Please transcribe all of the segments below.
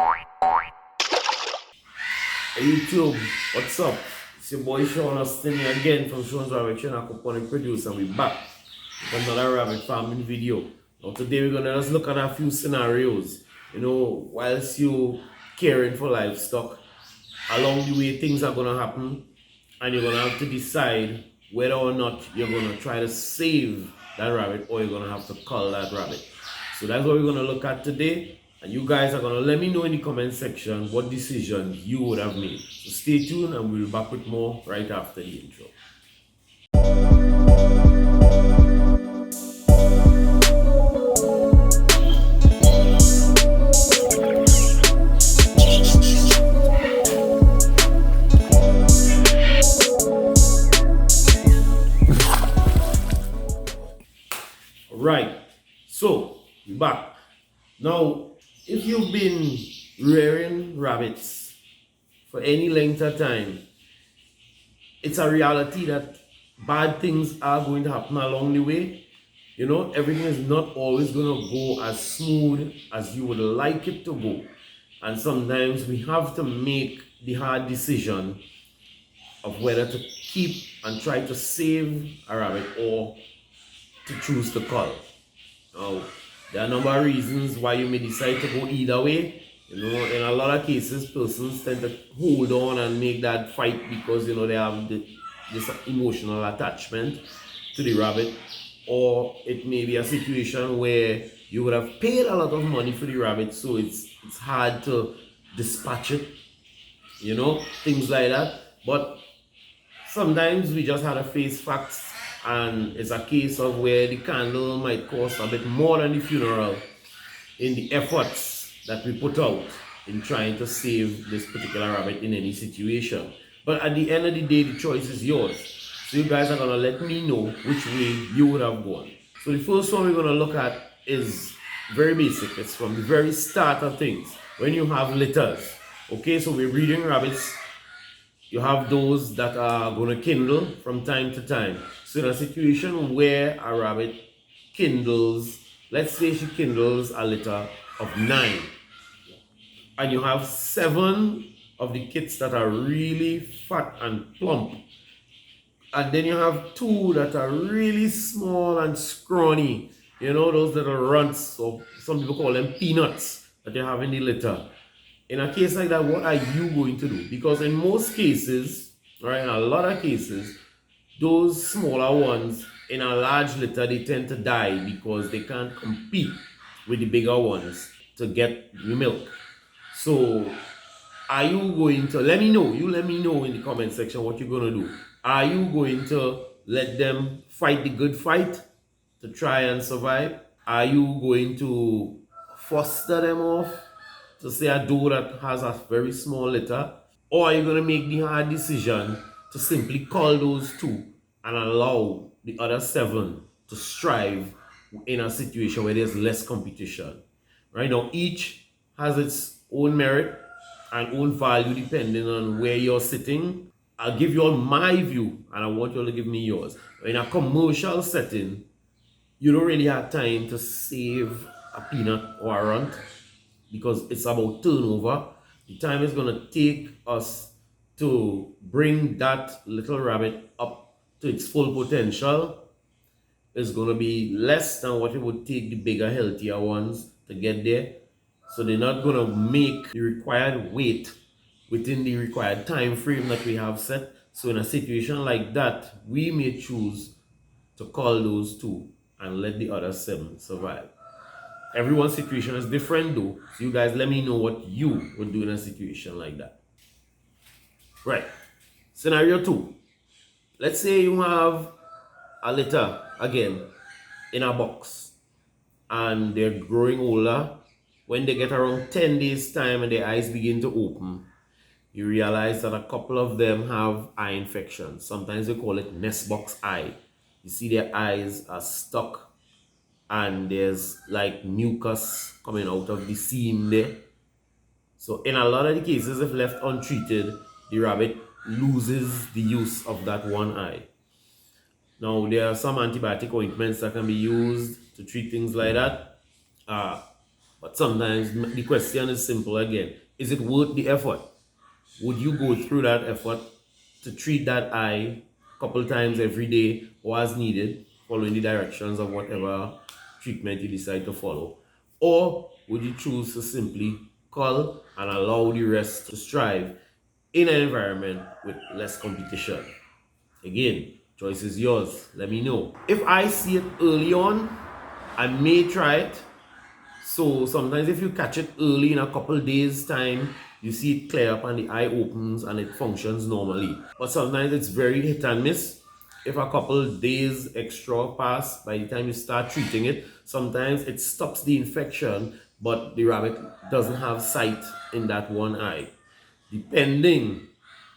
Hey YouTube, what's up? It's your boy Sean Austin here again from Sean's Rabbit Channel, Aquaponic Producer, and we're back with another rabbit farming video. Now today we're gonna just look at a few scenarios. Whilst you caring for livestock, along the way things are gonna happen, and you're gonna have to decide whether or not you're gonna try to save that rabbit or you're gonna have to cull that rabbit. So that's what we're gonna look at today. And you guys are going to let me know in the comment section what decision you would have made. So stay tuned and we'll be back with more right after the intro. Right, so we're back. Now, if you've been rearing rabbits for any length of time, it's a reality that bad things are going to happen along the way. Everything is not always going to go as smooth as you would like it to go. And sometimes we have to make the hard decision of whether to keep and try to save a rabbit or to choose to cull. Now, there are a number of reasons why you may decide to go either way. In a lot of cases, persons tend to hold on and make that fight because they have this emotional attachment to the rabbit. Or it may be a situation where you would have paid a lot of money for the rabbit, so it's hard to dispatch it. Things like that. But sometimes we just have to face facts. And it's a case of where the candle might cost a bit more than the funeral in the efforts that we put out in trying to save this particular rabbit in any situation. But at the end of the day, the choice is yours. So you guys are going to let me know which way you would have gone. So the first one we're going to look at is very basic. It's from the very start of things. When you have litters. Okay, so we're breeding rabbits. You have those that are going to kindle from time to time. So in a situation where a rabbit kindles, let's say she kindles a litter of 9, and you have 7 of the kits that are really fat and plump, and then you have 2 that are really small and scrawny, those little runts, or some people call them peanuts, that you have in the litter. In a case like that, what are you going to do? Because in most cases, right, in a lot of cases, those smaller ones in a large litter, they tend to die because they can't compete with the bigger ones to get the milk. So are you going to, let me know in the comment section what you're going to do. Are you going to let them fight the good fight to try and survive? Are you going to foster them off to say a doe that has a very small litter? Or are you going to make the hard decision to simply cull those 2 and allow the other 7 to strive in a situation where there's less competition? Right now, each has its own merit and own value depending on where you're sitting. I'll give you all my view and I want you all to give me yours. In a commercial setting, you don't really have time to save a peanut or a runt because it's about turnover. The time it's going to take us to bring that little rabbit up to its full potential is going to be less than what it would take the bigger, healthier ones to get there. So they're not going to make the required weight within the required time frame that we have set. So in a situation like that, we may choose to cull those 2 and let the other 7 survive. Everyone's situation is different though. So you guys let me know what you would do in a situation like that. Right. Scenario 2. Let's say you have a litter again in a box and they're growing older. When they get around 10 days time and their eyes begin to open, you realize that a couple of them have eye infections. Sometimes we call it nest box eye. You see their eyes are stuck and there's like mucus coming out of the seam there. So in a lot of the cases, if left untreated, the rabbit loses the use of that one eye. Now, there are some antibiotic ointments that can be used to treat things like that. But sometimes the question is simple again. Is it worth the effort? Would you go through that effort to treat that eye a couple times every day or as needed, following the directions of whatever treatment you decide to follow? Or would you choose to simply cull and allow the rest to strive in an environment with less competition? Again, choice is yours. Let me know. If I see it early on, I may try it. So sometimes if you catch it early in a couple days time, you see it clear up and the eye opens and it functions normally. But sometimes it's very hit and miss. If a couple days extra pass, by the time you start treating it, sometimes it stops the infection, but the rabbit doesn't have sight in that one eye. Depending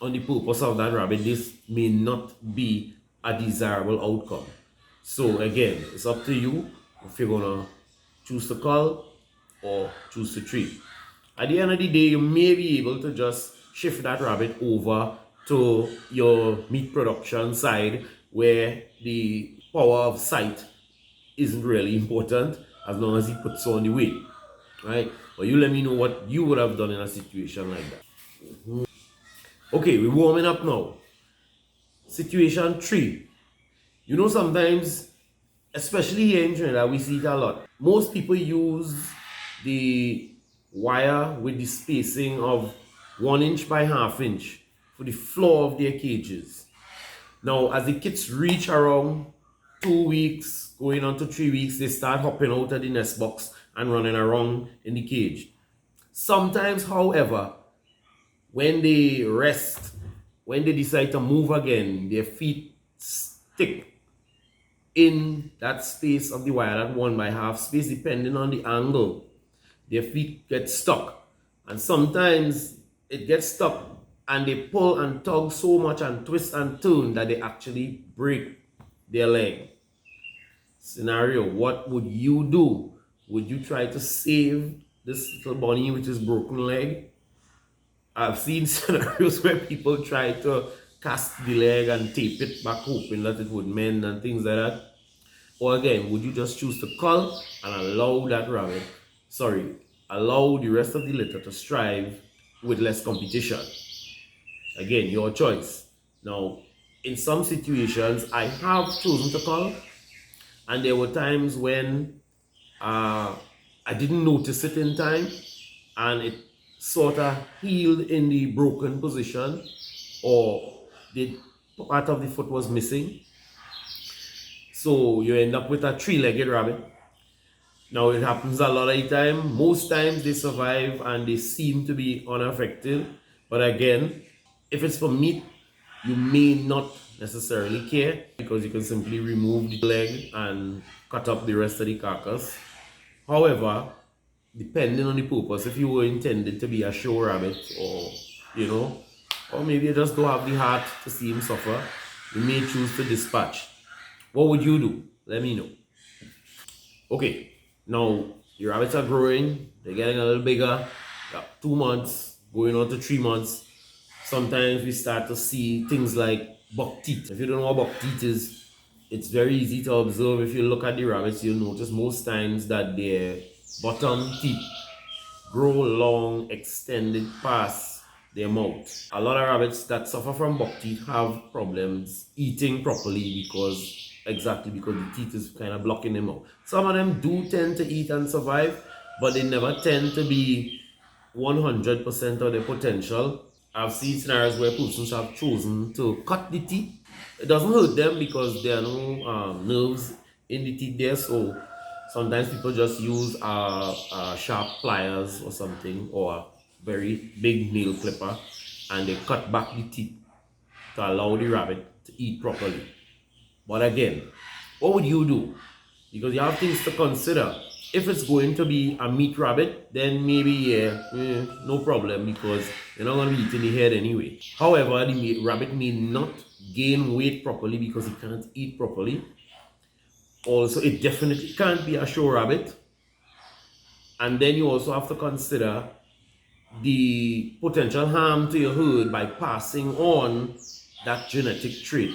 on the purpose of that rabbit, this may not be a desirable outcome. So again, it's up to you if you're gonna choose to cull or choose to treat. At the end of the day, you may be able to just shift that rabbit over to your meat production side where the power of sight isn't really important as long as he puts on the weight, right? But you let me know what you would have done in a situation like that. Okay, we're warming up now. Situation 3. You know, sometimes, especially here in Trinidad, we see it a lot. Most people use the wire with the spacing of 1 inch by ½ inch for the floor of their cages. Now, as the kids reach around 2 weeks, going on to 3 weeks, they start hopping out of the nest box and running around in the cage. Sometimes, however, when they rest, when they decide to move again, their feet stick in that space of the wire, that 1 by ½ space, depending on the angle. Their feet get stuck. And sometimes it gets stuck and they pull and tug so much and twist and turn that they actually break their leg. Scenario, what would you do? Would you try to save this little bunny with his broken leg? I've seen scenarios where people try to cast the leg and tape it back, hoping that it would mend and things like that. Or again, would you just choose to cull and allow that rabbit, allow the rest of the litter to strive with less competition? Again, your choice. Now, in some situations, I have chosen to cull, and there were times when I didn't notice it in time, and it sort of healed in the broken position, or the part of the foot was missing. So you end up with a 3-legged rabbit. Now it happens a lot of the time. Most times they survive and they seem to be unaffected. But again, if it's for meat, you may not necessarily care because you can simply remove the leg and cut up the rest of the carcass. However, depending on the purpose, if you were intended to be a show rabbit, or or maybe you just don't have the heart to see him suffer, you may choose to dispatch. What would you do? Let me know. Okay, now your rabbits are growing, they're getting a little bigger. 2 months, going on to 3 months. Sometimes we start to see things like buck teeth. If you don't know what buck teeth is, it's very easy to observe. If you look at the rabbits, you'll notice most times that their bottom teeth grow long, extended past their mouth. A lot of rabbits that suffer from buck teeth have problems eating properly because the teeth is kind of blocking them out. Some of them do tend to eat and survive, but they never tend to be 100% of their potential. I've seen scenarios where persons have chosen to cut the teeth. It doesn't hurt them because there are no nerves in the teeth there, so sometimes people just use sharp pliers or something, or a very big nail clipper, and they cut back the teeth to allow the rabbit to eat properly. But again, what would you do? Because you have things to consider. If it's going to be a meat rabbit, then maybe no problem, because you're not going to be eating the head anyway. However, the rabbit may not gain weight properly because he can't eat properly. Also, it definitely can't be a show rabbit. And then you also have to consider the potential harm to your herd by passing on that genetic trait.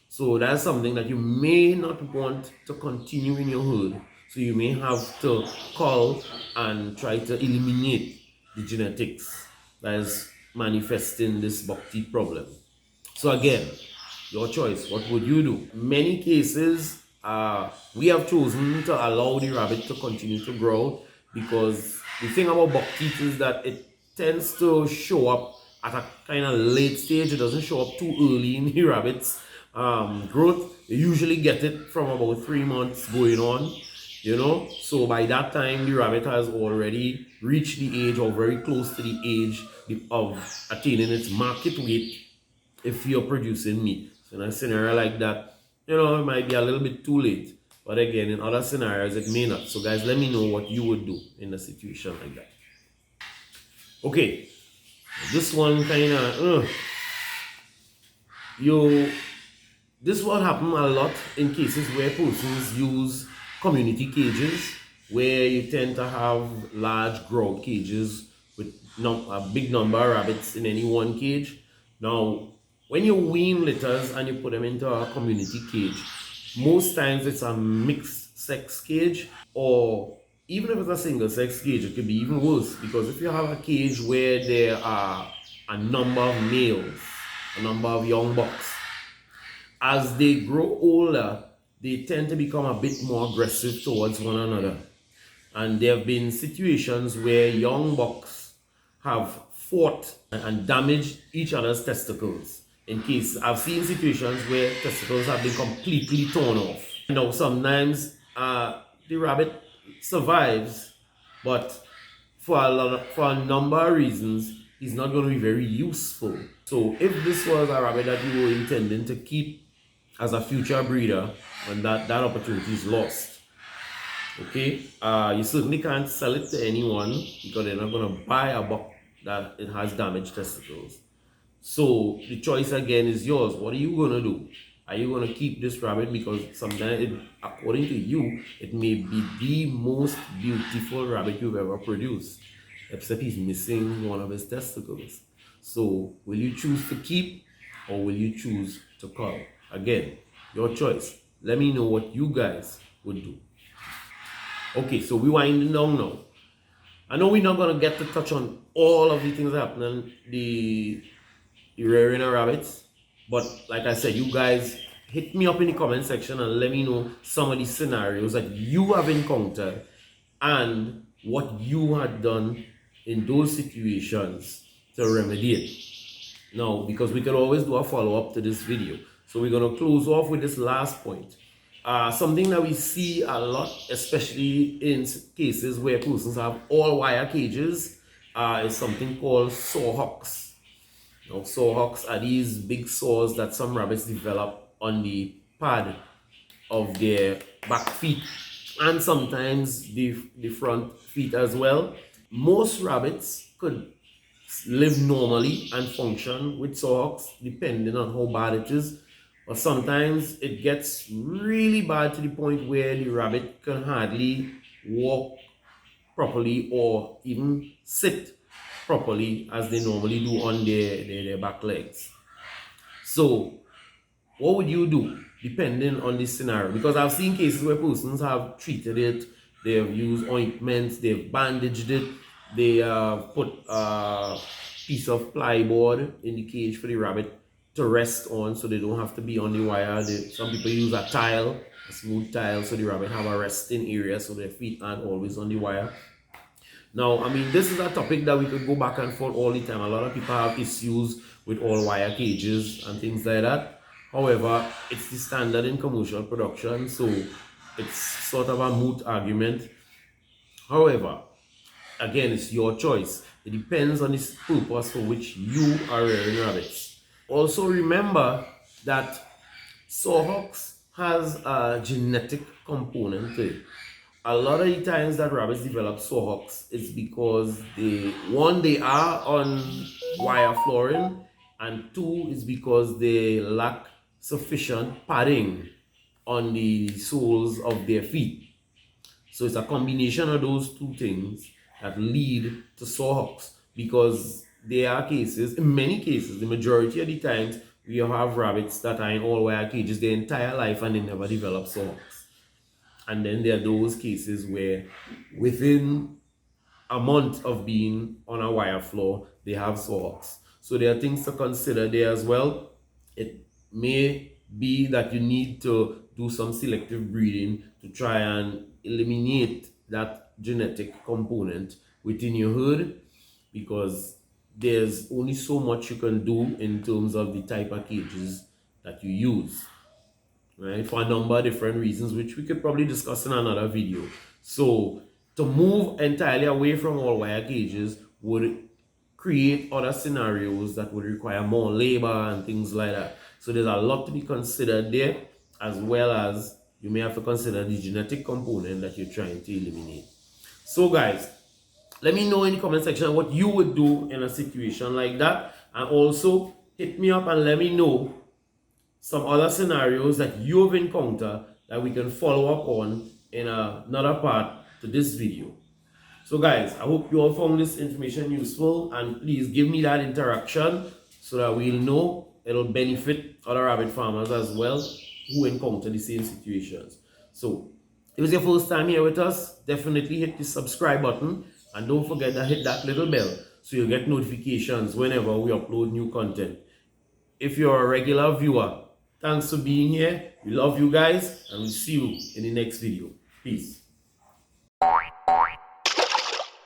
So that's something that you may not want to continue in your herd. So you may have to cull and try to eliminate the genetics that is manifesting this buck teeth problem. So again, your choice. What would you do? In many cases, we have chosen to allow the rabbit to continue to grow because the thing about buck teeth is that it tends to show up at a kind of late stage. It doesn't show up too early in the rabbit's growth. You usually get it from about 3 months going on, you know. So by that time, the rabbit has already reached the age or very close to the age of attaining its market weight if you're producing meat. So in a scenario like that, you know, it might be a little bit too late. But again, in other scenarios, it may not. So guys, let me know what you would do in a situation like that. Okay, this one kind of, this will happen a lot in cases where persons use community cages, where you tend to have large grout cages with a big number of rabbits in any one cage. Now, when you wean litters and you put them into a community cage, most times it's a mixed sex cage, or even if it's a single sex cage, it could be even worse, because if you have a cage where there are a number of males, a number of young bucks, as they grow older, they tend to become a bit more aggressive towards one another. And there have been situations where young bucks have fought and damaged each other's testicles. In case I've seen situations where testicles have been completely torn off. Now, sometimes the rabbit survives, but for a number of reasons, he's not going to be very useful. So if this was a rabbit that you were intending to keep as a future breeder, and that opportunity is lost, okay, you certainly can't sell it to anyone because they're not going to buy a buck that it has damaged testicles. So the choice again is yours. What are you going to do? Are you going to keep this rabbit because sometimes, according to you, it may be the most beautiful rabbit you've ever produced, except he's missing one of his testicles. So will you choose to keep, or will you choose to cull? Again, your choice. Let me know what you guys would do. Okay, so we're winding down now. I know we're not going to get to touch on all of the things happening, the rearing of rabbits, but like I said, you guys hit me up in the comment section and let me know some of the scenarios that you have encountered and what you had done in those situations to remedy it. Now, because we can always do a follow-up to this video. So we're going to close off with this last point. Something that we see a lot, especially in cases where persons have all wire cages, is something called saw hocks. Now, saw hocks are these big saws that some rabbits develop on the pad of their back feet and sometimes the front feet as well. Most rabbits could live normally and function with saw hocks depending on how bad it is. But sometimes it gets really bad to the point where the rabbit can hardly walk properly or even sit properly as they normally do on their back legs. So what would you do depending on this scenario? Because I've seen cases where persons have treated it, they have used ointments, they've bandaged it, they put a piece of plyboard in the cage for the rabbit to rest on so they don't have to be on the wire. Some people use a tile, a smooth tile, so the rabbit have a resting area so their feet aren't always on the wire. Now, I mean, this is a topic that we could go back and forth all the time. A lot of people have issues with all wire cages and things like that. However, it's the standard in commercial production, so it's sort of a moot argument. However, again, it's your choice. It depends on the purpose for which you are rearing rabbits. Also remember that saw hocks has a genetic component to it. A lot of the times that rabbits develop saw hocks is because they are on wire flooring, and two is because they lack sufficient padding on the soles of their feet. So it's a combination of those two things that lead to saw hocks, because there are cases, in many cases, the majority of the times, we have rabbits that are in all wire cages their entire life and they never develop saw hocks. And then there are those cases where within a month of being on a wire floor, they have hocks. So there are things to consider there as well. It may be that you need to do some selective breeding to try and eliminate that genetic component within your herd, because there's only so much you can do in terms of the type of cages that you use, right? For a number of different reasons, which we could probably discuss in another video. So to move entirely away from all wire cages would create other scenarios that would require more labor and things like that. So there's a lot to be considered there, as well as you may have to consider the genetic component that you're trying to eliminate. So guys, let me know in the comment section what you would do in a situation like that, and also hit me up and let me know some other scenarios that you've encountered that we can follow up on in another part to this video. So guys, I hope you all found this information useful, and please give me that interaction so that we'll know it'll benefit other rabbit farmers as well who encounter the same situations. So if it's your first time here with us, definitely hit the subscribe button, and don't forget to hit that little bell so you'll get notifications whenever we upload new content. If you're a regular viewer, thanks for being here. We love you guys, and we'll see you in the next video. Peace.